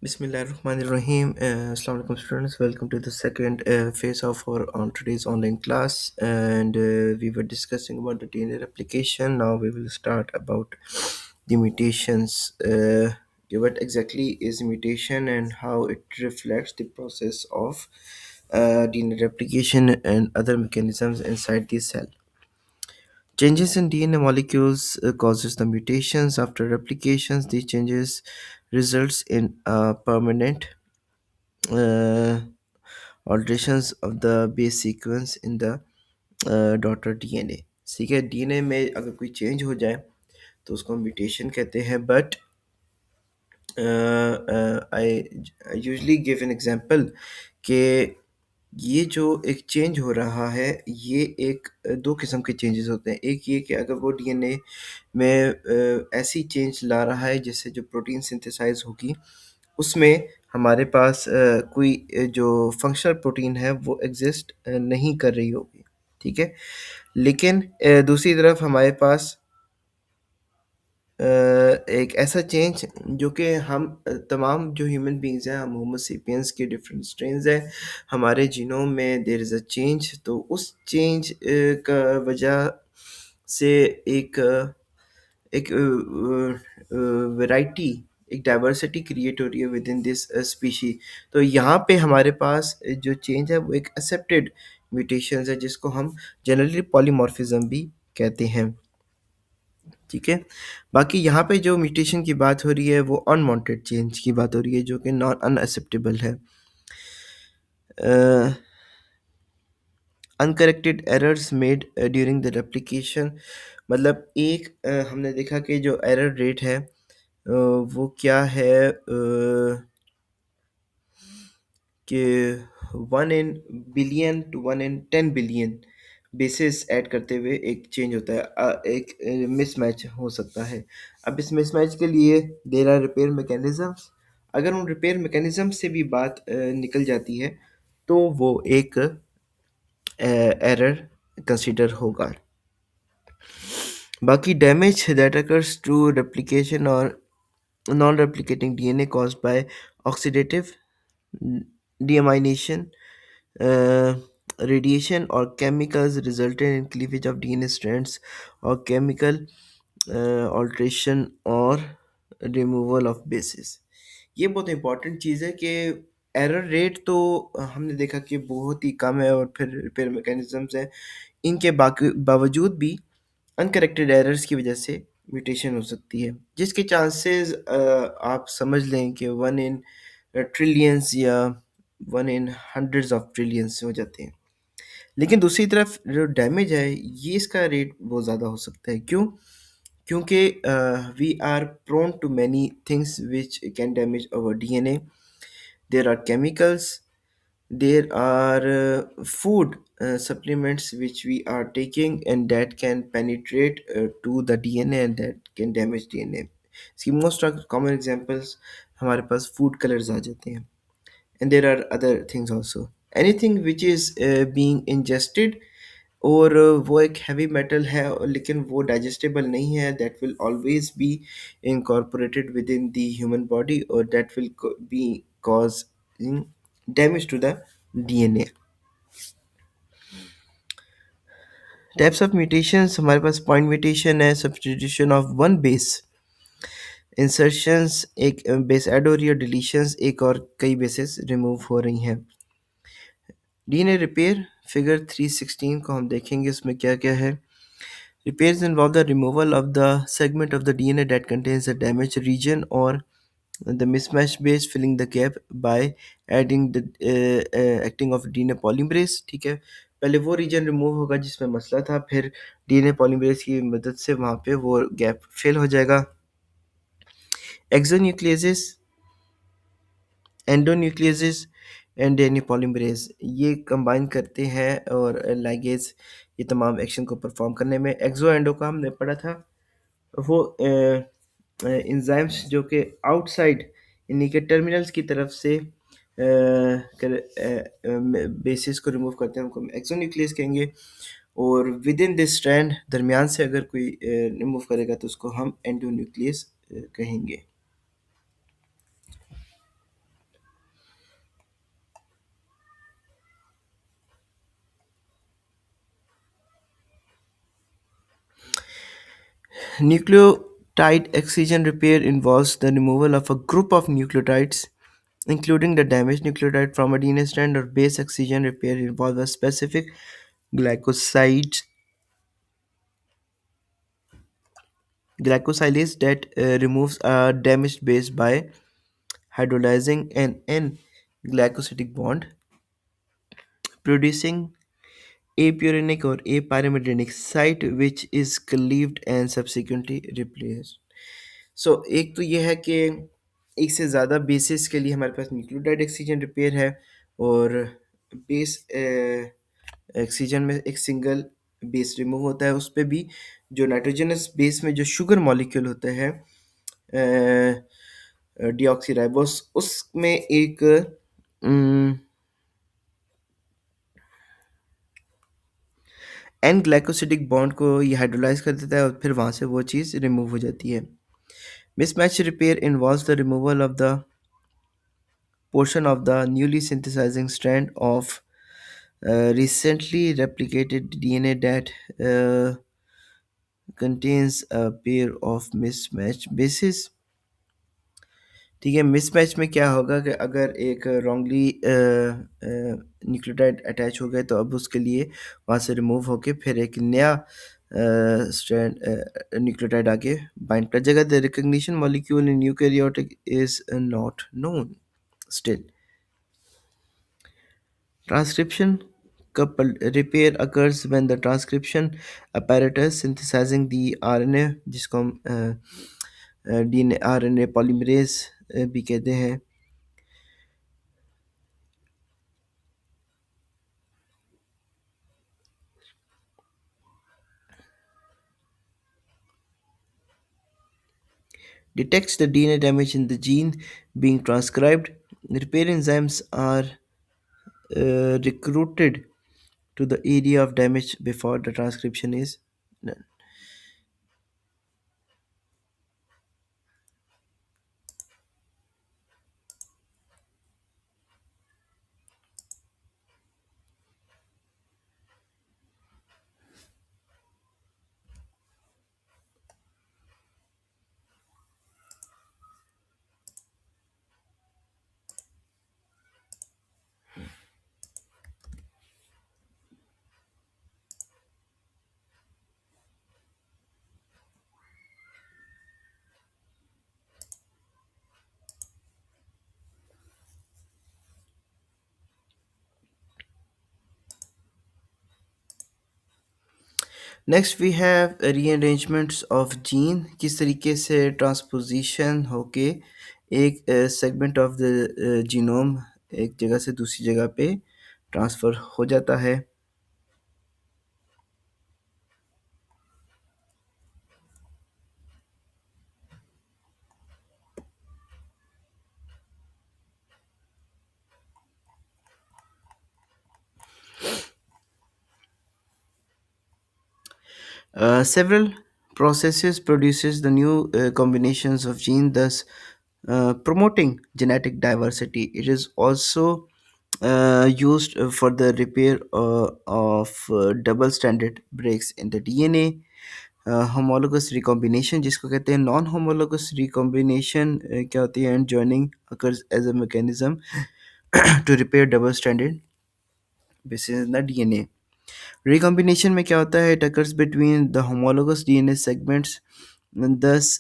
Bismillahirrahmanirrahim. Assalamu alaikum students. Welcome to the second phase of our on today's online class. And we were discussing about the DNA replication. Now we will start about the mutations. What exactly is mutation and how it reflects the process of DNA replication and other mechanisms inside the cell. Changes in DNA molecules causes the mutations. After replications, these changes results in a permanent uh, alterations of the base sequence in the daughter DNA. ठीक है, DNA में अगर कोई change हो जाए तो उसको mutation कहते हैं। But I usually give an example कि ये जो एक चेंज हो रहा है, ये एक दो किस्म के चेंजेस होते हैं। एक ये कि अगर वो डीएनए में ऐसी चेंज ला रहा है जिससे जो प्रोटीन सिंथेसाइज होगी उसमें हमारे पास कोई जो फंक्शनल प्रोटीन है वो एग्जिस्ट नहीं कर रही होगी। ठीक है, लेकिन दूसरी तरफ हमारे पास एक ऐसा चेंज जो कि हम तमाम जो ह्यूमन बींग्स हैं, हम होमो सेपियंस के डिफरेंट स्ट्रेन्स हैं, हमारे जीनोम में देयर इज़ अ चेंज। तो उस चेंज का वजह से एक वैरायटी, एक डाइवर्सिटी क्रिएट हो रही है विद इन दिस स्पीशी। तो यहाँ पे हमारे पास जो चेंज है वो एक एक्सेप्टेड म्यूटेशंस है जिसको हम जनरली पॉलीमॉर्फिज्म भी कहते हैं। ठीक है, बाकी यहाँ पे जो म्यूटेशन की बात हो रही है वो अनवांटेड चेंज की बात हो रही है जो कि नॉन अनएक्सेप्टेबल है। Uncorrected errors made during the replication, मतलब एक हमने देखा कि जो एरर रेट है वो क्या है कि 1 in billion to 1 in 10 billion basis add करते हुए एक चेंज होता है। एक मिसमैच हो सकता है। अब इस मिसमैच के लिए देयर आर रिपेयर मैकेनिज्म्स। अगर उन रिपेयर मैकेनिज्म से भी बात निकल जाती है तो वो एक एरर कंसीडर होगा। बाकी damage that occurs to replication or non-replicating DNA caused by oxidative deamination, uh, radiation or chemicals resulting in cleavage of DNA strands or chemical alteration or removal of bases। ये बहुत important चीज़ है कि error rate तो हमने देखा कि बहुत ही कम है और फिर रिपेयर मैकेनिज्म्स हैं। इनके बाकी बावजूद भी अनकरेक्टेड एरर्स की वजह से म्यूटेशन हो सकती है जिसके चांसेस आप समझ लें कि 1 इन ट्रिलियंस या 1 इन हंड्रेड्स ऑफ ट्रिलियंस हो जाते हैं। लेकिन दूसरी तरफ जो डैमेज है ये इसका रेट बहुत ज़्यादा हो सकता है। क्यों? क्योंकि we are prone to many things which can damage our DNA. There are chemicals, there are food supplements which we are taking and that can penetrate to the DNA and that can damage DNA। इसकी most of common examples हमारे पास food colors आ जाते हैं। And there are other things also, anything which is being ingested और वो एक heavy metal है और लेकिन वो डाइजेस्टेबल नहीं है, that will always be incorporated within the human body or that will be causing damage to the DNA। Types of mutations हमारे पास पॉइंट म्यूटेशन है, substitution of one base, insertions एक base add हो रही है, deletions एक और कई bases remove हो रही हैं। डीएनए रिपेयर फिगर 316 को हम देखेंगे, उसमें क्या क्या है। Repairs involve the removal of the segment of the DNA that contains the damaged region or the mismatched base, filling the gap by adding the acting of DNA polymerase। ठीक है, पहले वो रीजन रिमूव होगा जिसमें मसला था, फिर DNA polymerase की मदद से वहाँ पे वो गैप फिल हो जाएगा। एक्सोन्यूक्लियसिस, एंडोन्यूक्लियसिस एंड डीएनए पॉलीमरेज ये कंबाइन करते हैं और लाइगेज ये तमाम एक्शन को परफॉर्म करने में। एक्सो एंडो का हमने पढ़ा था, वो एंजाइम्स जो कि आउटसाइड यानी कि टर्मिनल्स की तरफ से बेसिस को रिमूव करते हैं, उनको हम एक्सोन्यूक्लियस कहेंगे। और विद इन दिस स्ट्रैंड दरमियान से अगर कोई रिमूव करेगा तो उसको हम एंडोन्यूक्लियस कहेंगे। Nucleotide excision repair involves the removal of a group of nucleotides, including the damaged nucleotide from a DNA strand, or base excision repair involves a specific glycoside glycosylase that removes a damaged base by hydrolyzing an N-glycosidic bond, producing apurinic or apyrimidinic site which is cleaved and subsequently replaced. सो एक तो ये है कि एक से ज़्यादा basis के लिए हमारे पास न्यूक्लियोटाइड एक्सचेंज रिपेयर है, और बेस एक्सचेंज में एक सिंगल बेस रिमूव होता है। उस पे भी जो नाइट्रोजनस बेस में जो शुगर मॉलिक्यूल होते हैं डीऑक्सीराइबोस, उसमें एक एन ग्लाइकोसिडिक बॉन्ड को ये हाइड्रोलाइज कर देता है और फिर वहाँ से वो चीज़ रिमूव हो जाती है। Mismatch repair involves the removal of the portion of the newly synthesizing strand of recently replicated DNA that contains a pair of mismatched bases। ठीक है, मिसमैच में क्या होगा कि अगर एक रॉन्गली न्यूक्लियोटाइड अटैच हो गए तो अब उसके लिए वहाँ से रिमूव होके फिर एक नया स्ट्रैंड न्यूक्लियोटाइड आके बाइंड कर जाएगा। The recognition molecule in eukaryotic is not known still. Transcription coupled repair occurs when the transcription apparatus synthesizing the RNA, जिसको हम डीएनए आरएनए पॉलीमरेज भी कहते हैं, detects the DNA damage in the gene being transcribed. Repair enzymes are recruited to the area of damage before the transcription is done. Next we have rearrangements of gene, किस तरीके से transposition होके एक segment of the genome एक जगह से दूसरी जगह पे ट्रांसफ़र हो जाता है। Several processes produces the new combinations of gene, thus promoting genetic diversity. It is also used for the repair of double-stranded breaks in the DNA। homologous recombination जिसको कहते हैं नॉन homologous recombination क्या होती है, and joining occurs as a mechanism to repair double-stranded bases in the DNA। Recombination में क्या होता है, it occurs between the homologous DNA segments, and thus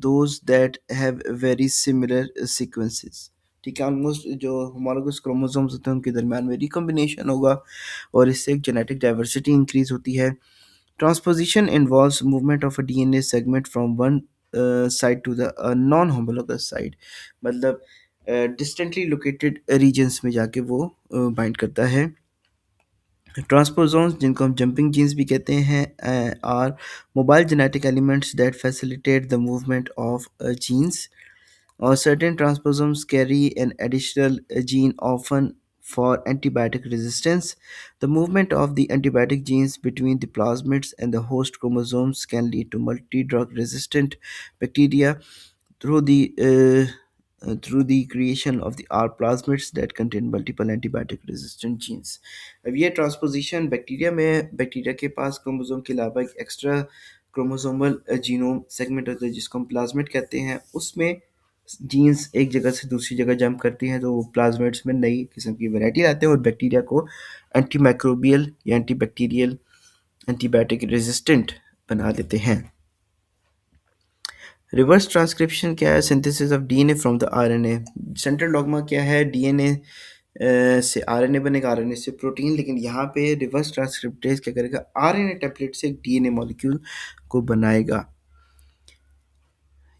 those that have very similar sequences। ठीक है, almost जो homologous chromosomes होते हैं उनके दरमियान में रिकम्बिनेशन होगा और इससे एक जेनेटिक डाइवर्सिटी इंक्रीज होती है। Transposition involves movement of a DNA segment from one side to the non homologous side, मतलब डिस्टेंटली लोकेटेड रीजन्स में जाके वो बाइंड करता है। ट्रांसपोसोन्स जिनको हम जंपिंग जीन्स भी कहते हैं are mobile genetic elements that facilitate the movement of genes, or certain transposons carry an additional gene, often for antibiotic resistance. The movement of the antibiotic genes between the plasmids and the host chromosomes can lead to multi-drug resistant bacteria through the creation of the R plasmids that contain multiple antibiotic resistant genes। अब ये transposition bacteria में bacteria के पास chromosome के अलावा एक extra chromosomal genome segment होता है जिसको हम प्लाज्मिड कहते हैं। उसमें जीन्स एक जगह से दूसरी जगह जंप करती हैं तो वो प्लाज्मिड्स में नई किस्म की वैरायटी लाते हैं और बैक्टीरिया को एंटीमाइक्रोबियल या एंटीबैक्टीरियल एंटीबायोटिक रेजिस्टेंट बना देते हैं। रिवर्स ट्रांसक्रिप्शन क्या है? Synthesis of DNA from the RNA. Central dogma क्या है? डीएनए से आरएनए बनेगा, आरएनए से प्रोटीन। लेकिन यहाँ पे रिवर्स ट्रांसक्रिप्टेज क्या करेगा? आरएनए टेम्पलेट से एक डीएनए मॉलिक्यूल को बनाएगा।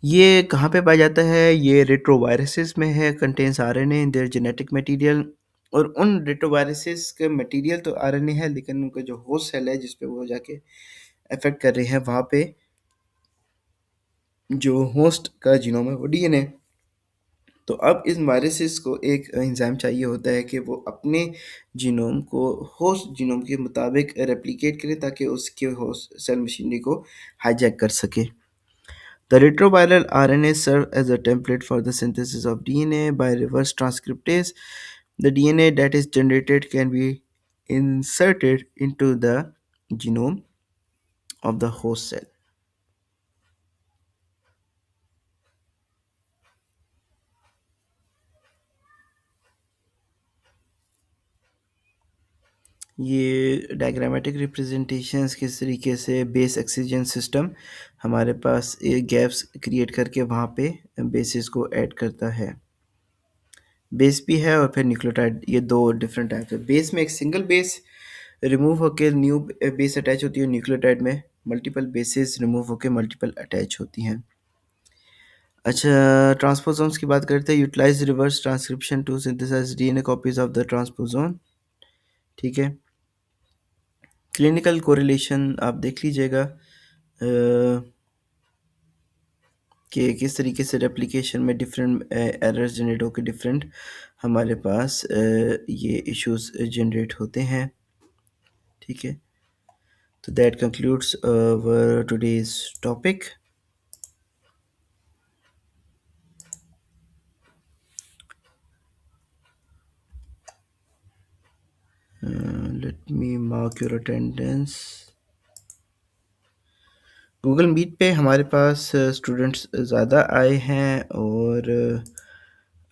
ये कहाँ पे पाया जाता है? ये रेट्रोवायरसेस में है। Contains RNA in their genetic material. और उन रेट्रोवायरसेस का मटेरियल तो आरएनए है, लेकिन उनका जो होस्ट सेल है जिस पे वो जाके अफेक्ट कर रहे हैं, वहाँ पे जो होस्ट का जीनोम है वो डीएनए। तो अब इस वायरसेस को एक एंजाइम चाहिए होता है कि वो अपने जीनोम को होस्ट जीनोम के मुताबिक रेप्लिकेट करे ताकि उसके होस्ट सेल मशीनरी को हाईजैक कर सके। The retroviral RNA serve as a template for the synthesis of DNA by reverse transcriptase. The DNA that is generated can be inserted into the genome of the host cell. ये diagrammatic representations किस तरीके से base oxygen system हमारे पास gaps create करके वहाँ पे basis को add करता है। बेस भी है और फिर न्यूक्लियोटाइड, ये दो डिफरेंट टाइप्स है। बेस में एक सिंगल बेस रिमूव होकर न्यू बेस अटैच होती है। न्यूक्लियोटाइड में मल्टीपल बेसिस रिमूव होकर मल्टीपल अटैच होती हैं। अच्छा, ट्रांसपोसोम्स की बात करते हैं। Utilise reverse transcription to synthesise DNA copies of the transposome. ठीक है, क्लिनिकल कोरिलेशन आप देख लीजिएगा कि किस तरीके से रेप्लिकेशन में डिफरेंट एरर्स जनरेट होकर डिफरेंट हमारे पास ये इश्यूज जनरेट होते हैं। ठीक है, तो that concludes our today's topic. Let me mark your attendance. Google Meet पे हमारे पास स्टूडेंट्स ज़्यादा आए हैं और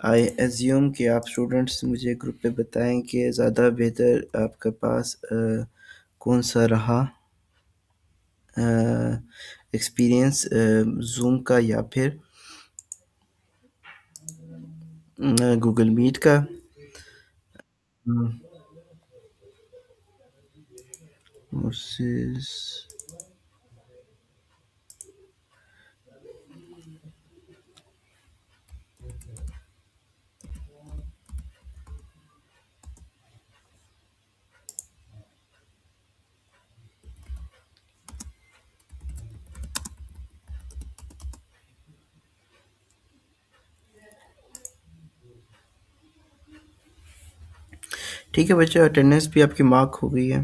आई एज्यूम कि आप स्टूडेंट्स मुझे ग्रुप पे बताएं कि ज़्यादा बेहतर आपके पास कौन सा रहा एक्सपीरियंस, जूम का या फिर गूगल मीट का। वर्सेस ठीक है बच्चे, अटेंडेंस भी आपकी मार्क हो गई है।